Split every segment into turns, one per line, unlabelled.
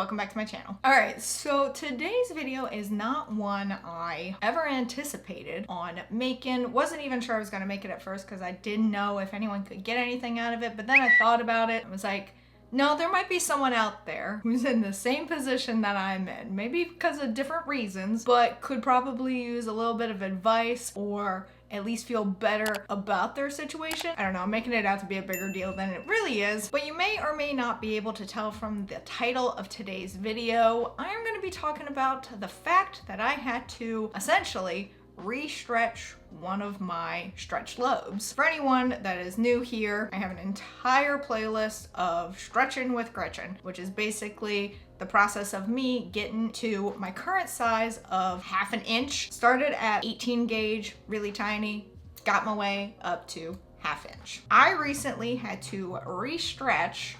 welcome back to my channel. Alright, so today's video is not one I ever anticipated on making. Wasn't even sure I was going to make it at first because I didn't know if anyone could get anything out of it, but then I thought about it and was like, no, there might be someone out there who's in the same position that I'm in, maybe because of different reasons, but could probably use a little bit of advice or at least feel better about their situation. I don't know, I'm making it out to be a bigger deal than it really is, but you may or may not be able to tell from the title of today's video. I am going to be talking about the fact that I had to essentially restretch one of my stretched lobes. For anyone that is new here, I have an entire playlist of stretching with Gretchen, which is basically the process of me getting to my current size of 1/2 inch. Started at 18 gauge, really tiny, got my way up to 1/2 inch. I recently had to restretch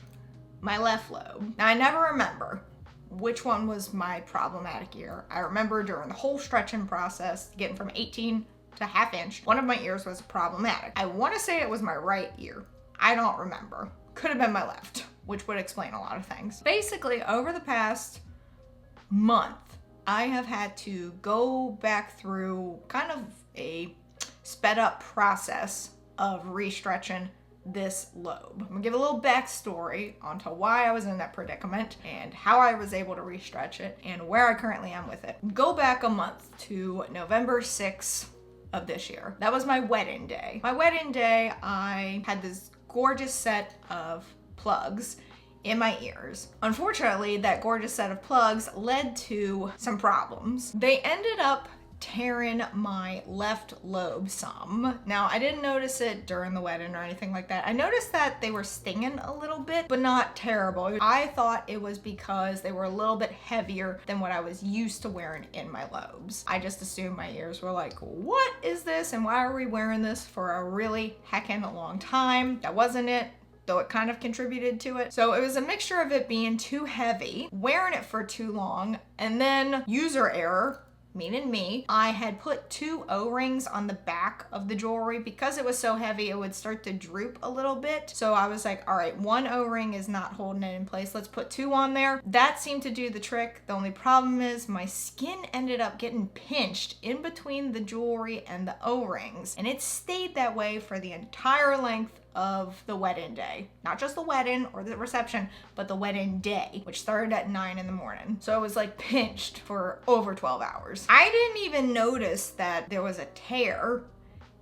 my left lobe. Now I never remember which one was my problematic ear. I remember during the whole stretching process, getting from 18 to 1/2 inch, one of my ears was problematic. I want to say it was my right ear. I don't remember. Could have been my left, which would explain a lot of things. Basically, over the past month, I have had to go back through kind of a sped up process of restretching this lobe. I'm gonna give a little backstory onto why I was in that predicament and how I was able to restretch it and where I currently am with it. Go back a month to November 6th of this year. That was my wedding day. My wedding day, I had this gorgeous set of plugs in my ears. Unfortunately, that gorgeous set of plugs led to some problems. They ended up tearing my left lobe some. Now, I didn't notice it during the wedding or anything like that. I noticed that they were stinging a little bit, but not terrible. I thought it was because they were a little bit heavier than what I was used to wearing in my lobes. I just assumed my ears were like, what is this? And why are we wearing this for a really heckin' long time? That wasn't it, though it kind of contributed to it. So it was a mixture of it being too heavy, wearing it for too long, and then user error, meaning me. I had put 2 O-rings on the back of the jewelry. Because it was so heavy, it would start to droop a little bit. So I was like, all right, 1 O-ring is not holding it in place. Let's put 2 on there. That seemed to do the trick. The only problem is my skin ended up getting pinched in between the jewelry and the O-rings. And it stayed that way for the entire length of the wedding day. Not just the wedding or the reception, but the wedding day, which started at 9 in the morning. So it was like pinched for over 12 hours. I didn't even notice that there was a tear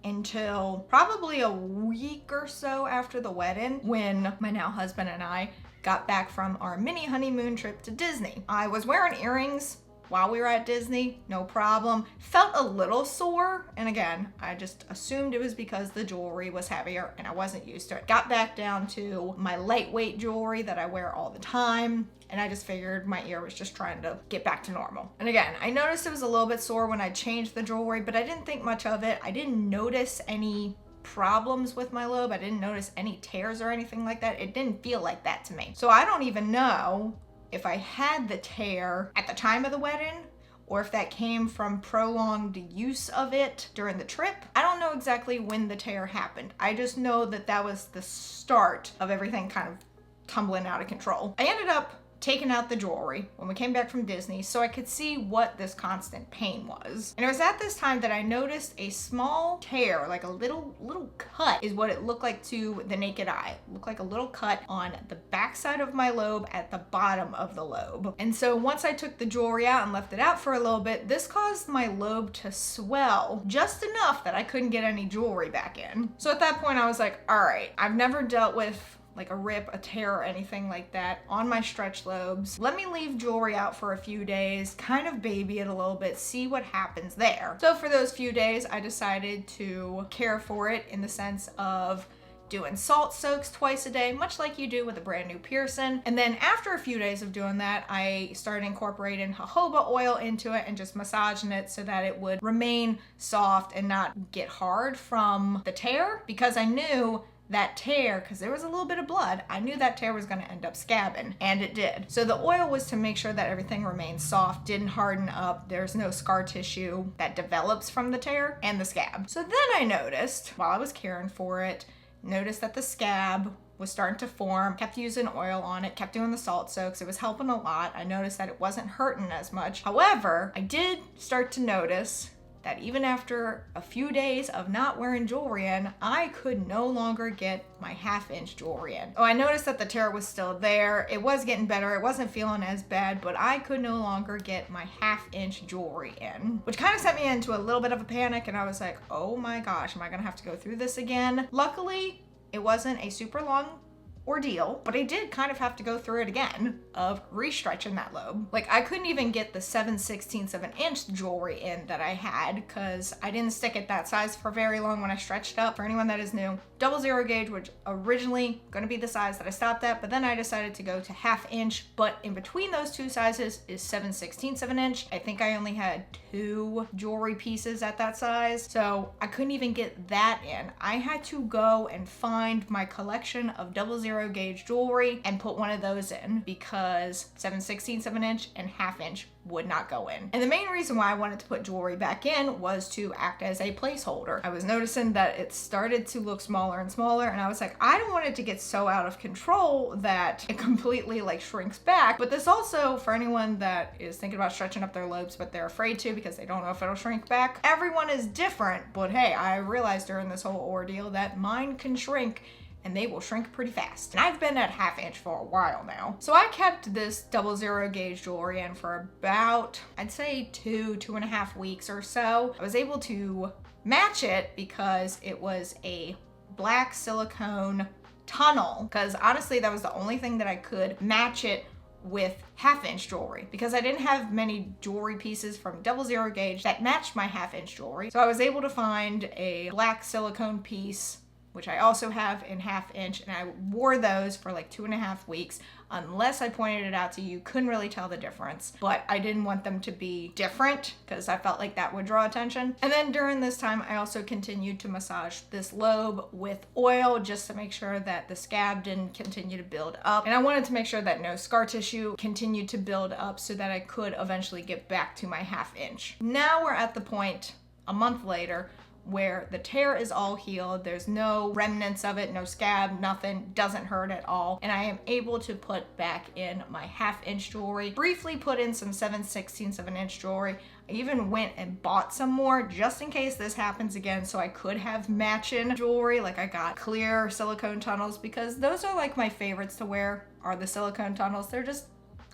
until probably a week or so after the wedding, when my now husband and I got back from our mini honeymoon trip to Disney. I was wearing earrings while we were at Disney, no problem. Felt a little sore, and again, I just assumed it was because the jewelry was heavier and I wasn't used to it. Got back down to my lightweight jewelry that I wear all the time, and I just figured my ear was just trying to get back to normal. And again, I noticed it was a little bit sore when I changed the jewelry, but I didn't think much of it. I didn't notice any problems with my lobe. I didn't notice any tears or anything like that. It didn't feel like that to me. So I don't even know if I had the tear at the time of the wedding or if that came from prolonged use of it during the trip. I don't know exactly when the tear happened. I just know that that was the start of everything kind of tumbling out of control. I ended up taking out the jewelry when we came back from Disney so I could see what this constant pain was. And it was at this time that I noticed a small tear, like a little cut is what it looked like to the naked eye. It looked like a little cut on the backside of my lobe at the bottom of the lobe. And so once I took the jewelry out and left it out for a little bit, this caused my lobe to swell just enough that I couldn't get any jewelry back in. So at that point I was like, all right, I've never dealt with like a rip, a tear, or anything like that on my stretch lobes. Let me leave jewelry out for a few days, kind of baby it a little bit, see what happens there. So for those few days, I decided to care for it in the sense of doing salt soaks twice a day, much like you do with a brand new piercing. And then after a few days of doing that, I started incorporating jojoba oil into it and just massaging it so that it would remain soft and not get hard from the tear, because I knew that tear, because there was a little bit of blood, I knew that tear was going to end up scabbing, and it did. So the oil was to make sure that everything remained soft, didn't harden up, there's no scar tissue that develops from the tear and the scab. So then I noticed, while I was caring for it, noticed that the scab was starting to form, kept using oil on it, kept doing the salt soaks. It was helping a lot. I noticed that it wasn't hurting as much. However, I did start to notice that even after a few days of not wearing jewelry in, I could no longer get my 1/2 inch jewelry in. Oh, I noticed that the tear was still there. It was getting better. It wasn't feeling as bad, but I could no longer get my 1/2 inch jewelry in, which kind of sent me into a little bit of a panic. And I was like, oh my gosh, am I gonna have to go through this again? Luckily, it wasn't a super long ordeal, but I did kind of have to go through it again of restretching that lobe. Like, I couldn't even get the 7/16 of an inch jewelry in that I had because I didn't stick at that size for very long when I stretched up. For anyone that is new, 00 gauge was originally going to be the size that I stopped at, but then I decided to go to 1/2 inch, but in between those two sizes is 7/16 of an inch. I think I only had 2 jewelry pieces at that size, so I couldn't even get that in. I had to go and find my collection of 00 gauge jewelry and put one of those in because 7/16 of an inch and 1/2 inch would not go in. And the main reason why I wanted to put jewelry back in was to act as a placeholder. I was noticing that it started to look smaller and smaller, and I was like, I don't want it to get so out of control that it completely like shrinks back. But this also, for anyone that is thinking about stretching up their lobes but they're afraid to because they don't know if it'll shrink back, everyone is different. But hey, I realized during this whole ordeal that mine can shrink, and they will shrink pretty fast. And I've been at 1/2 inch for a while now. So I kept this 00 gauge jewelry in for about, I'd say 2.5 weeks or so. I was able to match it because it was a black silicone tunnel, because honestly, that was the only thing that I could match it with 1/2 inch jewelry, because I didn't have many jewelry pieces from 00 gauge that matched my 1/2 inch jewelry. So I was able to find a black silicone piece, which I also have in 1/2 inch, and I wore those for like 2.5 weeks. Unless I pointed it out to you, couldn't really tell the difference, but I didn't want them to be different because I felt like that would draw attention. And then during this time, I also continued to massage this lobe with oil just to make sure that the scab didn't continue to build up. And I wanted to make sure that no scar tissue continued to build up so that I could eventually get back to my 1/2 inch. Now we're at the point a month later where the tear is all healed. There's no remnants of it, no scab, nothing, doesn't hurt at all. And I am able to put back in my 1/2 inch jewelry, briefly put in some 7/16 of an inch jewelry. I even went and bought some more just in case this happens again, so I could have matching jewelry. Like, I got clear silicone tunnels because those are like my favorites to wear, are the silicone tunnels. They're just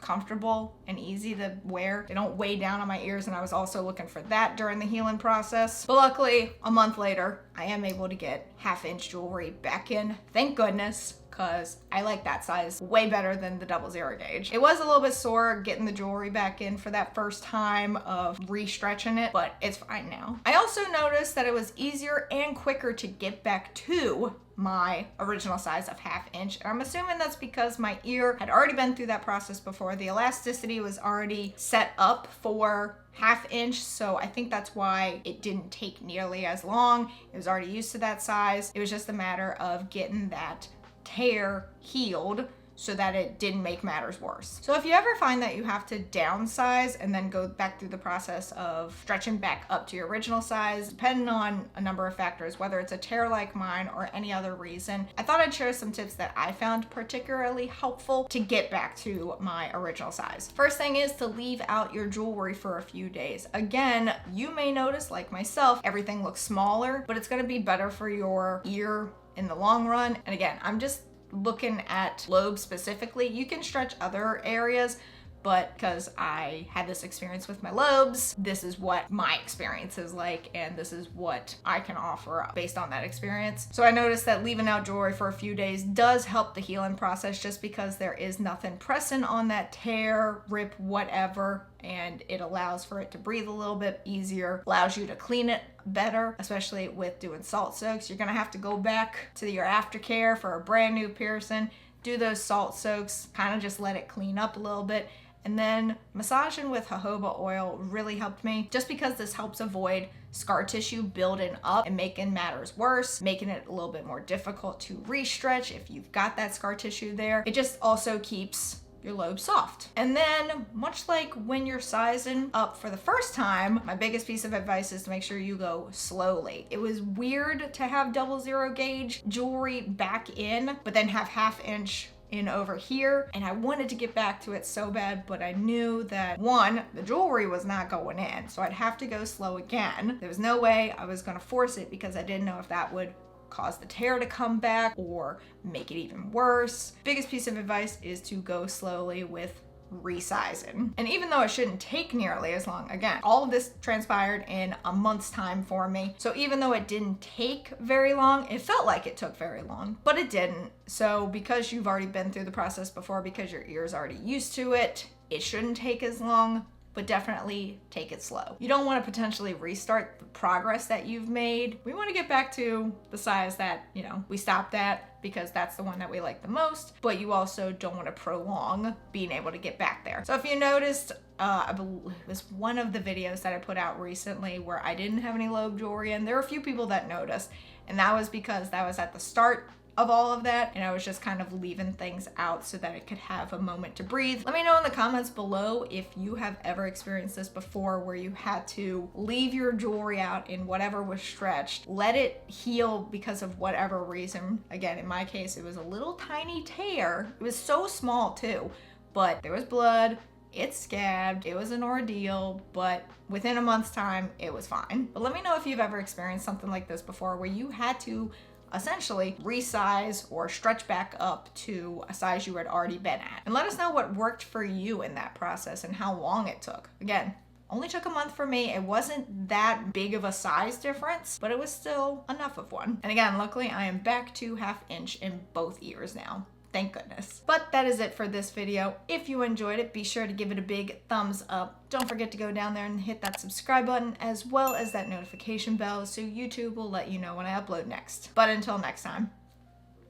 comfortable and easy to wear. They don't weigh down on my ears, and I was also looking for that during the healing process. But luckily, a month later, I am able to get 1/2 inch jewelry back in. Thank goodness, because I like that size way better than the 00 gauge. It was a little bit sore getting the jewelry back in for that first time of restretching it, but it's fine now. I also noticed that it was easier and quicker to get back to my original size of 1/2 inch. And I'm assuming that's because my ear had already been through that process before. The elasticity was already set up for 1/2 inch, so I think that's why it didn't take nearly as long. It was already used to that size. It was just a matter of getting that tear healed so that it didn't make matters worse. So if you ever find that you have to downsize and then go back through the process of stretching back up to your original size, depending on a number of factors, whether it's a tear like mine or any other reason, I thought I'd share some tips that I found particularly helpful to get back to my original size. First thing is to leave out your jewelry for a few days. Again, you may notice, like myself, everything looks smaller, but it's gonna be better for your ear in the long run. And again, I'm just looking at lobes specifically. You can stretch other areas, but because I had this experience with my lobes, this is what my experience is like, and this is what I can offer based on that experience. So I noticed that leaving out jewelry for a few days does help the healing process, just because there is nothing pressing on that tear, rip, whatever, and it allows for it to breathe a little bit easier, allows you to clean it better, especially with doing salt soaks. You're gonna have to go back to your aftercare for a brand new piercing, do those salt soaks, kind of just let it clean up a little bit. And then massaging with jojoba oil really helped me, just because this helps avoid scar tissue building up and making matters worse, making it a little bit more difficult to restretch if you've got that scar tissue there. It just also keeps your lobe soft. And then, much like when you're sizing up for the first time, my biggest piece of advice is to make sure you go slowly. It was weird to have 00 gauge jewelry back in, but then have 1/2 inch in over here, and I wanted to get back to it so bad, but I knew that one, the jewelry was not going in, so I'd have to go slow again. There was no way I was gonna force it because I didn't know if that would cause the tear to come back or make it even worse. Biggest piece of advice is to go slowly with resizing. And even though it shouldn't take nearly as long, again, all of this transpired in a month's time for me. So even though it didn't take very long, it felt like it took very long, but it didn't. So because you've already been through the process before, because your ear's already used to it, it shouldn't take as long, but definitely take it slow. You don't want to potentially restart the progress that you've made. We want to get back to the size that, you know, we stopped at because that's the one that we like the most, but you also don't want to prolong being able to get back there. So if you noticed, I believe it was one of the videos that I put out recently where I didn't have any lobe jewelry, and there were a few people that noticed, and that was because that was at the start of all of that, and I was just kind of leaving things out so that I could have a moment to breathe. Let me know in the comments below if you have ever experienced this before, where you had to leave your jewelry out in whatever was stretched, let it heal because of whatever reason. Again, in my case, it was a little tiny tear. It was so small too, but there was blood, it scabbed, it was an ordeal, but within a month's time, it was fine. But let me know if you've ever experienced something like this before, where you had to essentially resize or stretch back up to a size you had already been at. And let us know what worked for you in that process and how long it took. Again, only took a month for me. It wasn't that big of a size difference, but it was still enough of one. And again, luckily I am back to 1/2 inch in both ears now. Thank goodness. But that is it for this video. If you enjoyed it, be sure to give it a big thumbs up. Don't forget to go down there and hit that subscribe button as well as that notification bell so YouTube will let you know when I upload next. But until next time,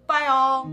bye all.